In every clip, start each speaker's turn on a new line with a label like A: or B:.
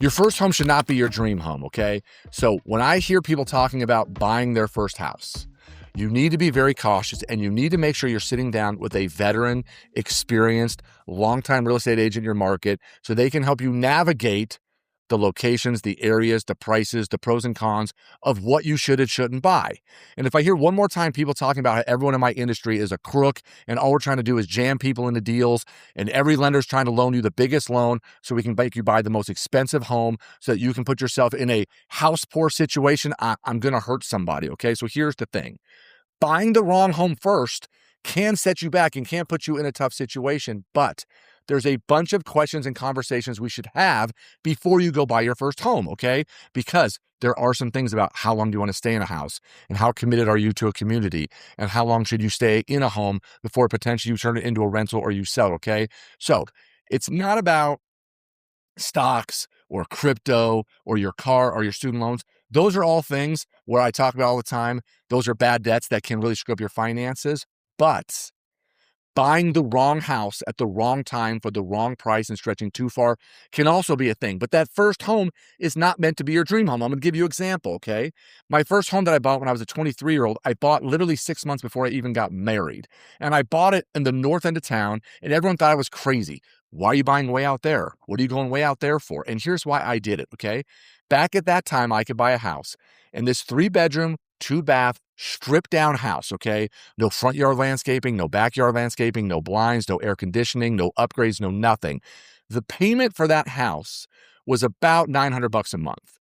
A: Your first home should not be your dream home, okay? So when I hear people talking about buying their first house, you need to be very cautious and you need to make sure you're sitting down with a veteran, experienced, longtime real estate agent in your market so they can help you navigate the locations, the areas, the prices, the pros and cons of what you should and shouldn't buy. And if I hear one more time people talking about how everyone in my industry is a crook and all we're trying to do is jam people into deals and every lender's trying to loan you the biggest loan so we can make you buy the most expensive home so that you can put yourself in a house poor situation, I'm going to hurt somebody, okay? So here's the thing. Buying the wrong home first can set you back and can put you in a tough situation, but there's a bunch of questions and conversations we should have before you go buy your first home, okay? Because there are some things about how long do you want to stay in a house and how committed are you to a community and how long should you stay in a home before potentially you turn it into a rental or you sell, okay? So it's not about stocks or crypto or your car or your student loans. Those are all things where I talk about all the time. Those are bad debts that can really screw up your finances. But buying the wrong house at the wrong time for the wrong price and stretching too far can also be a thing. But that first home is not meant to be your dream home. I'm going to give you an example, okay? My first home that I bought when I was a 23-year-old, I bought literally 6 months before I even got married. And I bought it in the north end of town, and everyone thought I was crazy. Why are you buying way out there? What are you going way out there for? And here's why I did it, okay? Back at that time, I could buy a house. And this 3-bedroom, 2-bath, stripped down house, okay? No front yard landscaping, no backyard landscaping, no blinds, no air conditioning, no upgrades, no nothing. The payment for that house was about $900 a month.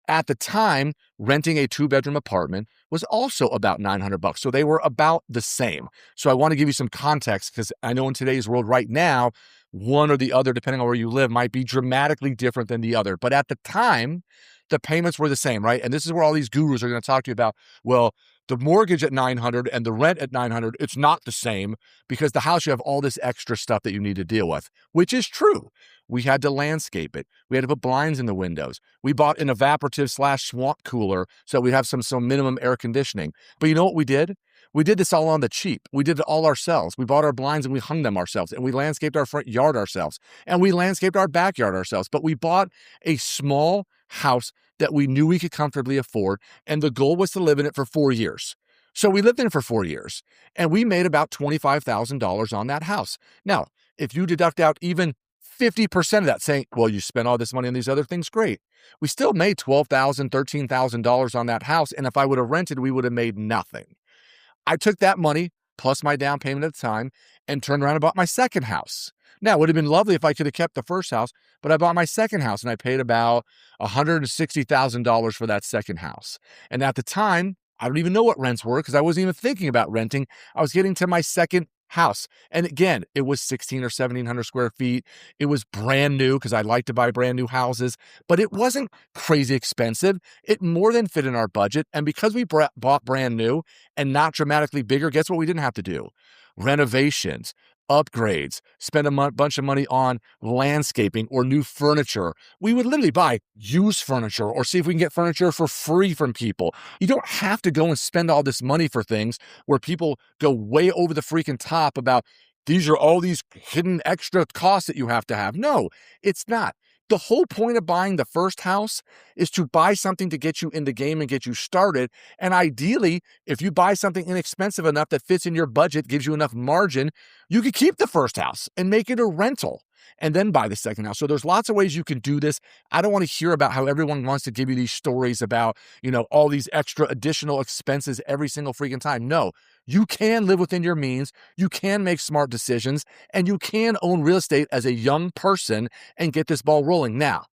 A: At the time, renting a 2-bedroom apartment was also about $900. So they were about the same. So I want to give you some context because I know in today's world right now, one or the other, depending on where you live, might be dramatically different than the other. But at the time, the payments were the same, right? And this is where all these gurus are going to talk to you about, well, the mortgage at $900 and the rent at $900, it's not the same because the house, you have all this extra stuff that you need to deal with, which is true. We had to landscape it. We had to put blinds in the windows. We bought an evaporative/swamp cooler so we have some minimum air conditioning. But you know what we did? We did this all on the cheap. We did it all ourselves. We bought our blinds and we hung them ourselves, and we landscaped our front yard ourselves, and we landscaped our backyard ourselves. But we bought a small house that we knew we could comfortably afford, and the goal was to live in it for 4 years. So we lived in it for 4 years, and we made about $25,000 on that house. Now, if you deduct out even 50% of that, saying, well, you spent all this money on these other things, great. We still made $12,000, $13,000 on that house, and if I would have rented, we would have made nothing. I took that money plus my down payment at the time and turned around and bought my second house. Now, it would have been lovely if I could have kept the first house, but I bought my second house and I paid about $160,000 for that second house. And at the time, I don't even know what rents were because I wasn't even thinking about renting. I was getting to my second house. And again, it was 16 or 1700 square feet. It was brand new because I like to buy brand new houses, but it wasn't crazy expensive. It more than fit in our budget. And because we bought brand new and not dramatically bigger, guess what we didn't have to do? Renovations, upgrades, spend a bunch of money on landscaping or new furniture. We would literally buy used furniture or see if we can get furniture for free from people. You don't have to go and spend all this money for things where people go way over the freaking top about these are all these hidden extra costs that you have to have. No, it's not. The whole point of buying the first house is to buy something to get you in the game and get you started. And ideally, if you buy something inexpensive enough that fits in your budget, gives you enough margin, you could keep the first house and make it a rental and then buy the second house. So there's lots of ways you can do this. I don't want to hear about how everyone wants to give you these stories about, all these extra additional expenses every single freaking time. No, you can live within your means. You can make smart decisions and you can own real estate as a young person and get this ball rolling. Now,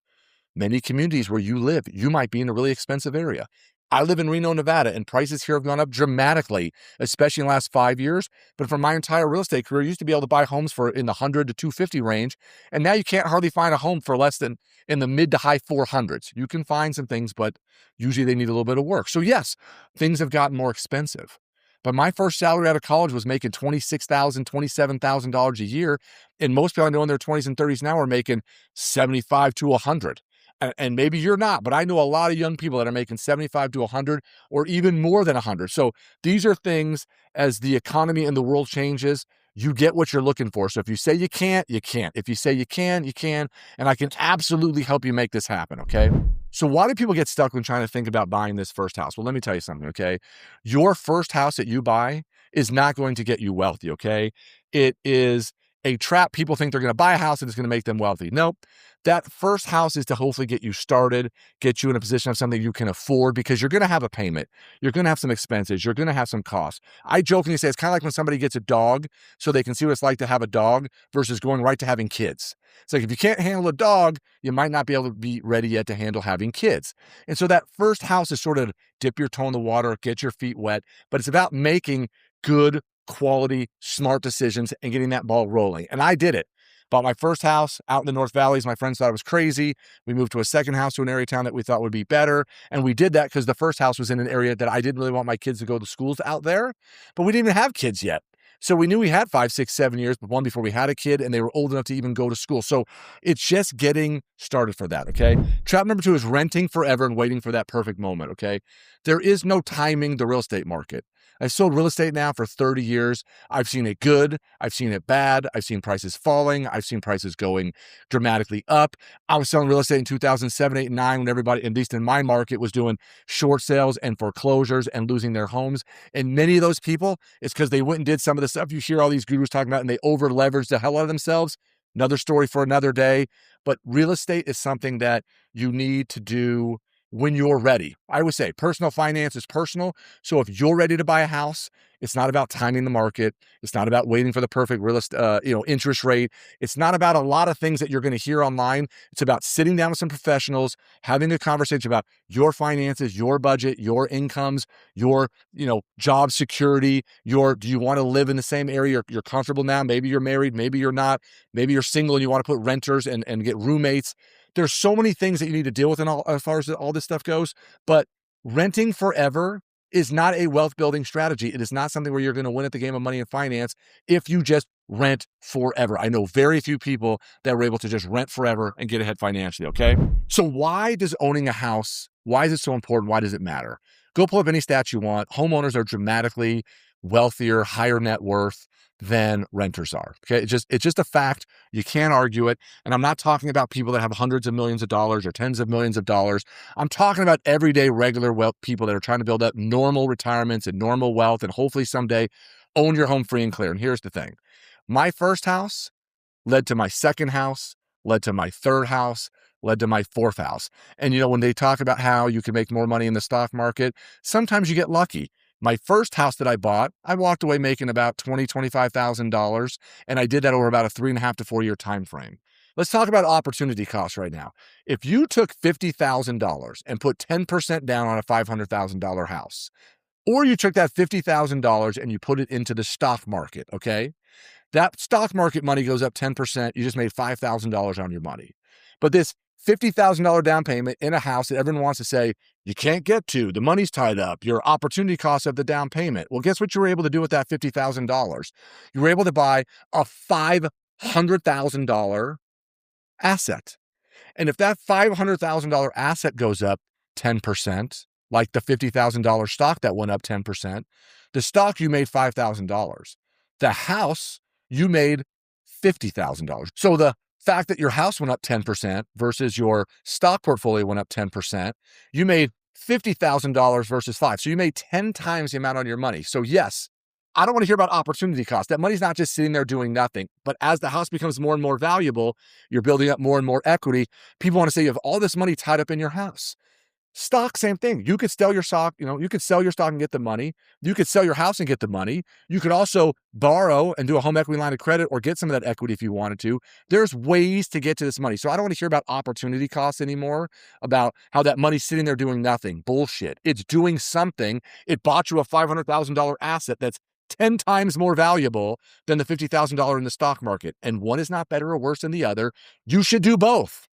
A: many communities where you live, you might be in a really expensive area. I live in Reno, Nevada, and prices here have gone up dramatically, especially in the last 5 years. But for my entire real estate career, I used to be able to buy homes for in the 100 to 250 range. And now you can't hardly find a home for less than in the mid to high 400s. You can find some things, but usually they need a little bit of work. So yes, things have gotten more expensive. But my first salary out of college was making $26,000, $27,000 a year. And most people I know in their 20s and 30s now are making 75 to 100. And maybe you're not, but I know a lot of young people that are making 75 to 100 or even more than 100. So these are things as the economy and the world changes, you get what you're looking for. So if you say you can't, you can't. If you say you can, you can. And I can absolutely help you make this happen, okay? So why do people get stuck when trying to think about buying this first house? Well, let me tell you something, okay? Your first house that you buy is not going to get you wealthy, okay? It is a trap. People think they're going to buy a house and it's going to make them wealthy. Nope. That first house is to hopefully get you started, get you in a position of something you can afford, because you're going to have a payment. You're going to have some expenses. You're going to have some costs. I jokingly say it's kind of like when somebody gets a dog so they can see what it's like to have a dog versus going right to having kids. It's like if you can't handle a dog, you might not be able to be ready yet to handle having kids. And so that first house is sort of dip your toe in the water, get your feet wet, but it's about making good quality, smart decisions and getting that ball rolling. And I did it. Bought my first house out in the North Valleys. My friends thought it was crazy. We moved to a second house to an area town that we thought would be better. And we did that because the first house was in an area that I didn't really want my kids to go to schools out there, but we didn't even have kids yet. So we knew we had 5, 6, 7 years, but one before we had a kid and they were old enough to even go to school. So it's just getting started for that, okay? Trap number 2 is renting forever and waiting for that perfect moment, okay? There is no timing the real estate market. I've sold real estate now for 30 years. I've seen it good. I've seen it bad. I've seen prices falling. I've seen prices going dramatically up. I was selling real estate in 2007, 8, and 9 when everybody, at least in my market, was doing short sales and foreclosures and losing their homes. And many of those people, it's because they went and did some of the stuff you hear all these gurus talking about and they over leveraged the hell out of themselves. Another story for another day. But real estate is something that you need to do when you're ready. I would say personal finance is personal. So if you're ready to buy a house, it's not about timing the market. It's not about waiting for the perfect real estate, interest rate. It's not about a lot of things that you're going to hear online. It's about sitting down with some professionals, having a conversation about your finances, your budget, your incomes, your, job security, do you want to live in the same area you're comfortable now? Maybe you're married, maybe you're not, maybe you're single and you want to put renters and get roommates. There's so many things that you need to deal with as far as all this stuff goes, but renting forever is not a wealth building strategy. It is not something where you're going to win at the game of money and finance if you just rent forever. I know very few people that were able to just rent forever and get ahead financially, okay? So why does owning a house, why is it so important? Why does it matter? Go pull up any stats you want. Homeowners are dramatically wealthier, higher net worth than renters are. Okay. It's just a fact. You can't argue it. And I'm not talking about people that have hundreds of millions of dollars or tens of millions of dollars. I'm talking about everyday regular wealth people that are trying to build up normal retirements and normal wealth and hopefully someday own your home free and clear. And here's the thing. My first house led to my second house, led to my third house, led to my fourth house. And when they talk about how you can make more money in the stock market, sometimes you get lucky. My first house that I bought, I walked away making about $20,000, $25,000, and I did that over about a 3.5 to 4 year time frame. Let's talk about opportunity costs right now. If you took $50,000 and put 10% down on a $500,000 house, or you took that $50,000 and you put it into the stock market, okay? That stock market money goes up 10%. You just made $5,000 on your money. But this $50,000 down payment in a house that everyone wants to say, you can't get to, the money's tied up, your opportunity cost of the down payment. Well, guess what you were able to do with that $50,000? You were able to buy a $500,000 asset. And if that $500,000 asset goes up 10%, like the $50,000 stock that went up 10%, the stock you made $5,000. The house you made $50,000. So the fact that your house went up 10% versus your stock portfolio went up 10%, you made $50,000 versus 5. So you made 10 times the amount on your money. So yes, I don't want to hear about opportunity cost. That money's not just sitting there doing nothing. But as the house becomes more and more valuable, you're building up more and more equity. People want to say you have all this money tied up in your house. Stock, same thing. You could sell your stock, you could sell your stock and get the money. You could sell your house and get the money. You could also borrow and do a home equity line of credit or get some of that equity if you wanted to. There's ways to get to this money. So I don't want to hear about opportunity costs anymore, about how that money's sitting there doing nothing. Bullshit. It's doing something. It bought you a $500,000 asset that's 10 times more valuable than the $50,000 in the stock market. And one is not better or worse than the other. You should do both.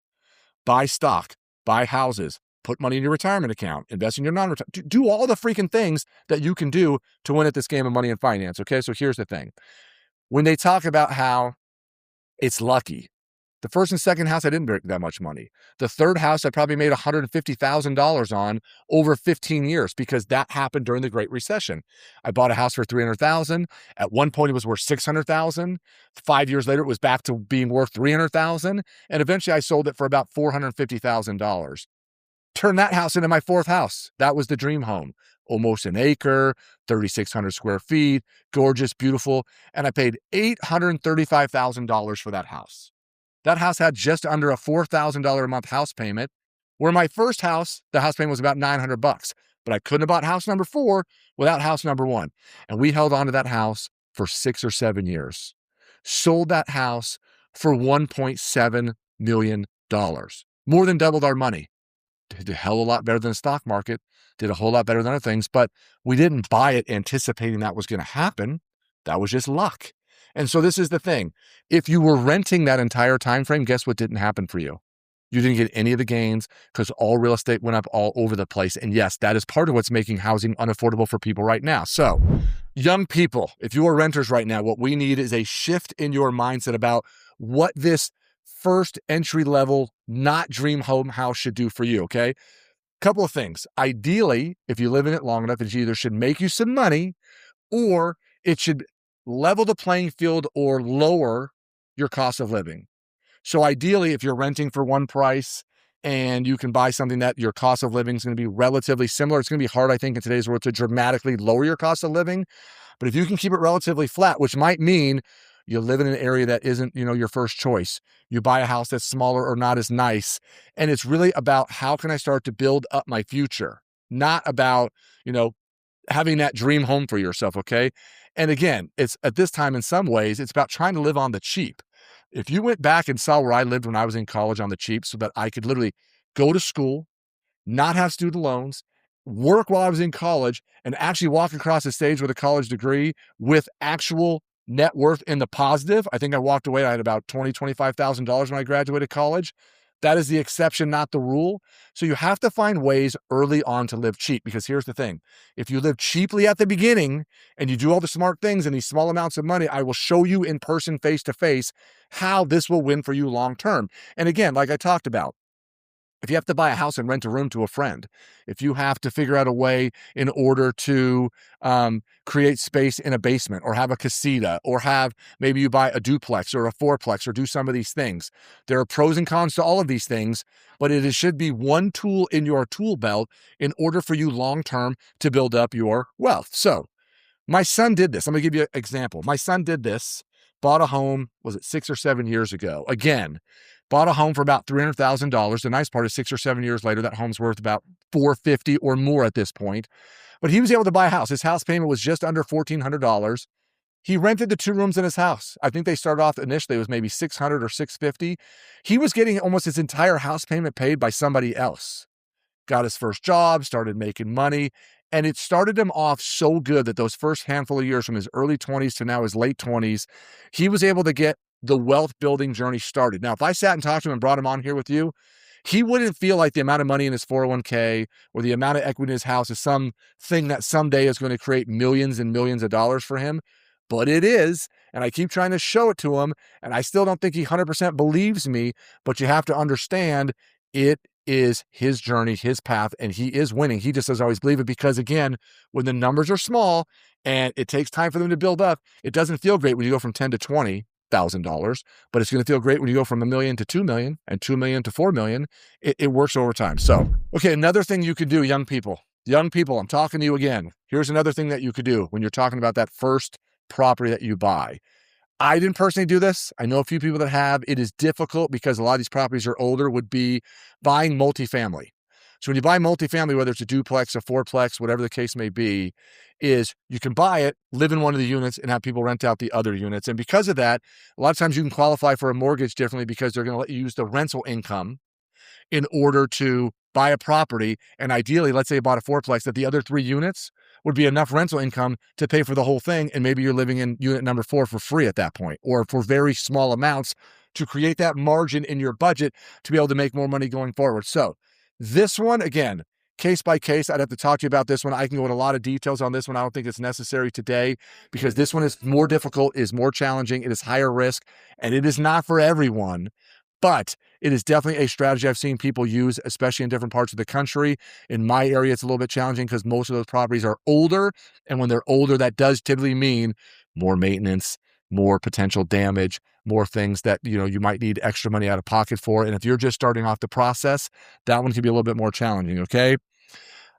A: Buy stock, buy houses, put money in your retirement account, invest in your non-retirement, do all the freaking things that you can do to win at this game of money and finance. Okay. So here's the thing. When they talk about how it's lucky, The first and second house, I didn't make that much money. The third house, I probably made $150,000 on over 15 years because that happened during the Great Recession. I bought a house for $300,000. At one point, it was worth $600,000. 5 years later, it was back to being worth $300,000. And eventually, I sold it for about $450,000. Turn that house into my fourth house. That was the dream home. Almost an acre, 3,600 square feet, gorgeous, beautiful. And I paid $835,000 for that house. That house had just under a $4,000 a month house payment, where my first house, the house payment was about $900. But I couldn't have bought house number 4 without house number 1. And we held on to that house for 6 or 7 years. Sold that house for $1.7 million. More than doubled our money. Did a hell of a lot better than the stock market, did a whole lot better than other things, but we didn't buy it anticipating that was going to happen. That was just luck. And so this is the thing. If you were renting that entire time frame, guess what didn't happen for you? You didn't get any of the gains because all real estate went up all over the place. And yes, that is part of what's making housing unaffordable for people right now. So young people, if you are renters right now, what we need is a shift in your mindset about what this first entry level, not dream home house should do for you, okay? Couple of things. Ideally, if you live in it long enough, it either should make you some money or it should level the playing field or lower your cost of living. So ideally, if you're renting for one price and you can buy something that your cost of living is going to be relatively similar, it's going to be hard, I think, in today's world to dramatically lower your cost of living. But if you can keep it relatively flat, which might mean you live in an area that isn't, your first choice. You buy a house that's smaller or not as nice. And it's really about how can I start to build up my future, not about, having that dream home for yourself, okay? And again, it's at this time, in some ways, it's about trying to live on the cheap. If you went back and saw where I lived when I was in college on the cheap so that I could literally go to school, not have student loans, work while I was in college, and actually walk across the stage with a college degree with actual net worth in the positive. I think I walked away, I had about $25,000 when I graduated college. That is the exception, not the rule. So you have to find ways early on to live cheap, because here's the thing. If you live cheaply at the beginning and you do all the smart things in these small amounts of money, I will show you in person, face to face, how this will win for you long term. And again, like I talked about, if you have to buy a house and rent a room to a friend, if you have to figure out a way in order to create space in a basement or have a casita or maybe you buy a duplex or a fourplex or do some of these things. There are pros and cons to all of these things, but it should be one tool in your tool belt in order for you long-term to build up your wealth. So my son did this. I'm going to give you an example. My son did this, bought a home, was it 6 or 7 years ago? Again, bought a home for about $300,000. The nice part is 6 or 7 years later, that home's worth about $450,000 or more at this point. But he was able to buy a house. His house payment was just under $1,400. He rented the 2 rooms in his house. I think they started off initially, it was maybe $600 or $650. He was getting almost his entire house payment paid by somebody else. Got his first job, started making money, and it started him off so good that those first handful of years from his early 20s to now his late 20s, he was able to get the wealth building journey started. Now, if I sat and talked to him and brought him on here with you, he wouldn't feel like the amount of money in his 401k or the amount of equity in his house is something that someday is going to create millions and millions of dollars for him. But it is. And I keep trying to show it to him. And I still don't think he 100% believes me. But you have to understand it is his journey, his path, and he is winning. He just doesn't always believe it because, again, when the numbers are small and it takes time for them to build up, it doesn't feel great when you go from 10 to 20,000, but it's going to feel great when you go from $1 million to 2 million and 2 million to 4 million. It works over time. So, okay, another thing you could do, young people, I'm talking to you again. Here's another thing that you could do when you're talking about that first property that you buy. I didn't personally do this. I know a few people that have. It is difficult because a lot of these properties are older, would be buying multifamily. So when you buy multifamily, whether it's a duplex, a fourplex, whatever the case may be, is you can buy it, live in one of the units, and have people rent out the other units. And because of that, a lot of times you can qualify for a mortgage differently because they're going to let you use the rental income in order to buy a property. And ideally, let's say you bought a fourplex, that the other 3 units would be enough rental income to pay for the whole thing. And maybe you're living in unit number 4 for free at that point, or for very small amounts to create that margin in your budget to be able to make more money going forward. So this one, again, case by case, I'd have to talk to you about this one. I can go into a lot of details on this one. I don't think it's necessary today because this one is more difficult, is more challenging. It is higher risk, and it is not for everyone. But it is definitely a strategy I've seen people use, especially in different parts of the country. In my area, it's a little bit challenging because most of those properties are older. And when they're older, that does typically mean more maintenance, more potential damage, more things that, you might need extra money out of pocket for. And if you're just starting off the process, that one can be a little bit more challenging, okay?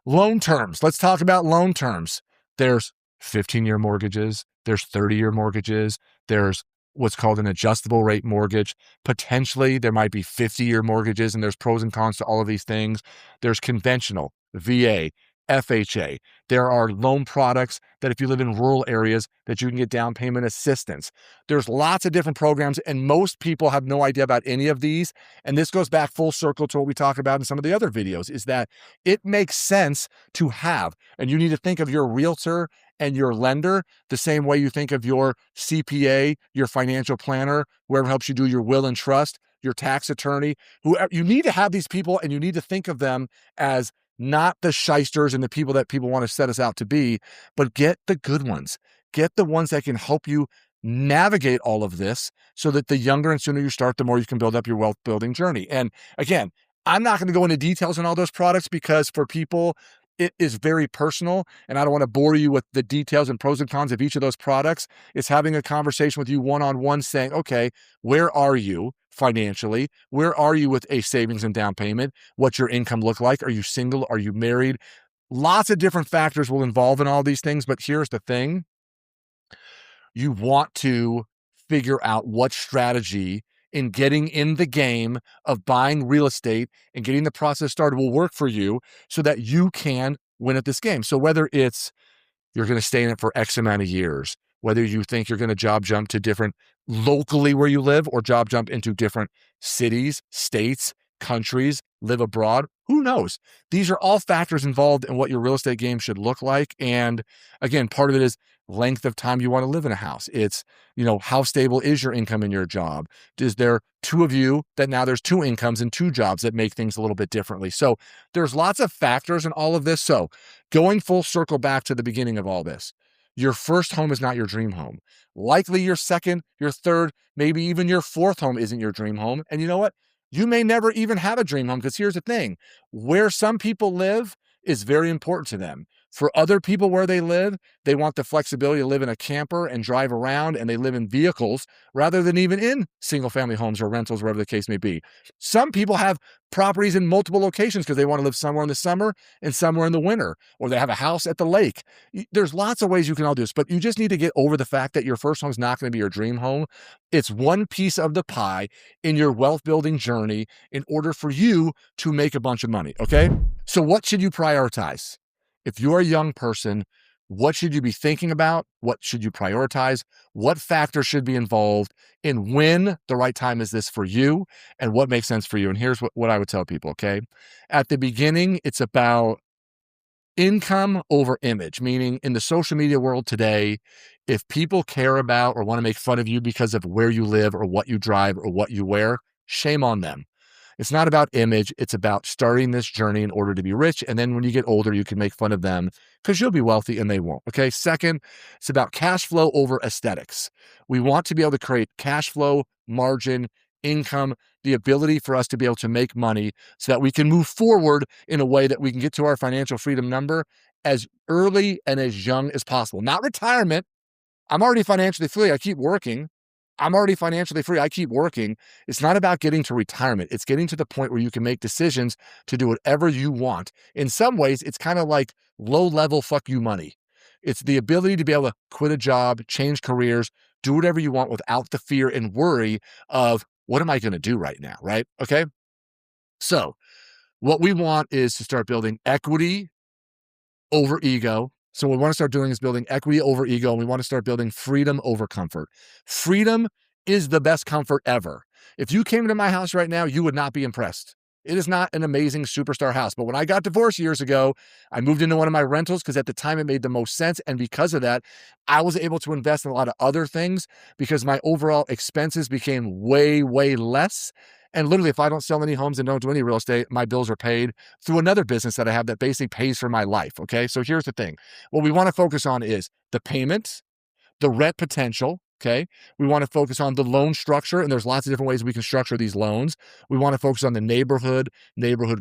A: Loan terms. Let's talk about loan terms. There's 15-year mortgages. There's 30-year mortgages. There's what's called an adjustable rate mortgage. Potentially, there might be 50-year mortgages, and there's pros and cons to all of these things. There's conventional, VA, FHA. There are loan products that if you live in rural areas that you can get down payment assistance. There's lots of different programs, and most people have no idea about any of these. And this goes back full circle to what we talk about in some of the other videos, is that it makes sense to have, and you need to think of your realtor and your lender the same way you think of your CPA, your financial planner, whoever helps you do your will and trust, your tax attorney. Whoever, you need to have these people, and you need to think of them as not the shysters and the people that people want to set us out to be, but get the good ones. Get the ones that can help you navigate all of this so that the younger and sooner you start, the more you can build up your wealth building journey. And again, I'm not going to go into details on all those products because for people, it is very personal, and I don't want to bore you with the details and pros and cons of each of those products. It's having a conversation with you one-on-one saying, okay, where are you financially? Where are you with a savings and down payment? What's your income look like? Are you single? Are you married? Lots of different factors will involve in all these things, but here's the thing. You want to figure out what strategy in getting in the game of buying real estate and getting the process started will work for you so that you can win at this game. So whether it's you're going to stay in it for X amount of years, whether you think you're going to job jump to different locally where you live or job jump into different cities, states, countries, live abroad, who knows? These are all factors involved in what your real estate game should look like. And again, part of it is length of time you want to live in a house. It's, how stable is your income in your job? Is there two of you that now there's two incomes and two jobs that make things a little bit differently? So there's lots of factors in all of this. So going full circle back to the beginning of all this, your first home is not your dream home. Likely your second, your third, maybe even your fourth home isn't your dream home. And you know what? You may never even have a dream home because here's the thing. Where some people live is very important to them. For other people where they live, they want the flexibility to live in a camper and drive around, and they live in vehicles rather than even in single family homes or rentals, wherever the case may be. Some people have properties in multiple locations because they want to live somewhere in the summer and somewhere in the winter, or they have a house at the lake. There's lots of ways you can all do this, but you just need to get over the fact that your first home is not going to be your dream home. It's one piece of the pie in your wealth building journey in order for you to make a bunch of money. Okay. So what should you prioritize? If you're a young person, what should you be thinking about? What should you prioritize? What factors should be involved? And when the right time is this for you? And what makes sense for you? And here's what I would tell people, okay? At the beginning, it's about income over image, meaning in the social media world today, if people care about or want to make fun of you because of where you live or what you drive or what you wear, shame on them. It's not about image. It's about starting this journey in order to be rich. And then when you get older, you can make fun of them because you'll be wealthy and they won't. Okay. Second, it's about cash flow over aesthetics. We want to be able to create cash flow, margin, income, the ability for us to be able to make money so that we can move forward in a way that we can get to our financial freedom number as early and as young as possible. Not retirement. I'm already financially free. I keep working. I'm already financially free. I keep working. It's not about getting to retirement. It's getting to the point where you can make decisions to do whatever you want. In some ways, it's kind of like low-level fuck you money. It's the ability to be able to quit a job, change careers, do whatever you want without the fear and worry of what am I going to do right now, right? Okay. So what we want is to start building equity over ego. So what we want to start doing is building equity over ego, and we want to start building freedom over comfort. Freedom is the best comfort ever. If you came to my house right now, you would not be impressed. It is not an amazing superstar house. But when I got divorced years ago, I moved into one of my rentals because at the time it made the most sense. And because of that, I was able to invest in a lot of other things because my overall expenses became way, way less. And literally, if I don't sell any homes and don't do any real estate, my bills are paid through another business that I have that basically pays for my life. Okay. So here's the thing. What we want to focus on is the payments, the rent potential. Okay. We want to focus on the loan structure, and there's lots of different ways we can structure these loans. We want to focus on the neighborhood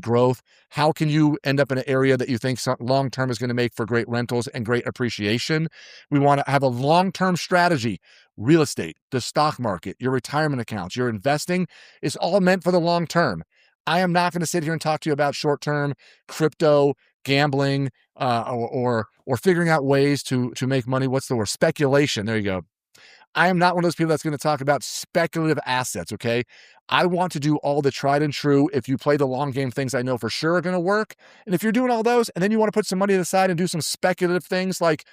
A: growth. How can you end up in an area that you think long term is going to make for great rentals and great appreciation? We want to have a long term strategy. Real estate, the stock market, your retirement accounts, your investing is all meant for the long term. I am not going to sit here and talk to you about short term crypto, gambling, or figuring out ways to make money. What's the word? Speculation. There you go. I am not one of those people that's going to talk about speculative assets, okay? I want to do all the tried and true. If you play the long game, things I know for sure are going to work. And if you're doing all those and then you want to put some money aside and do some speculative things like,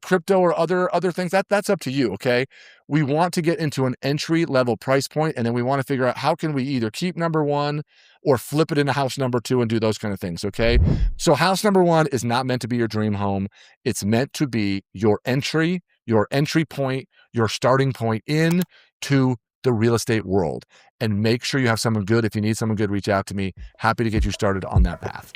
A: crypto or other things, that's up to you, okay? We want to get into an entry level price point, and then we want to figure out how can we either keep number one or flip it into house number two and do those kind of things, okay? So house number one is not meant to be your dream home. It's meant to be your entry point, your starting point in to the real estate world. And make sure you have someone good. If you need someone good, reach out to me. Happy to get you started on that path.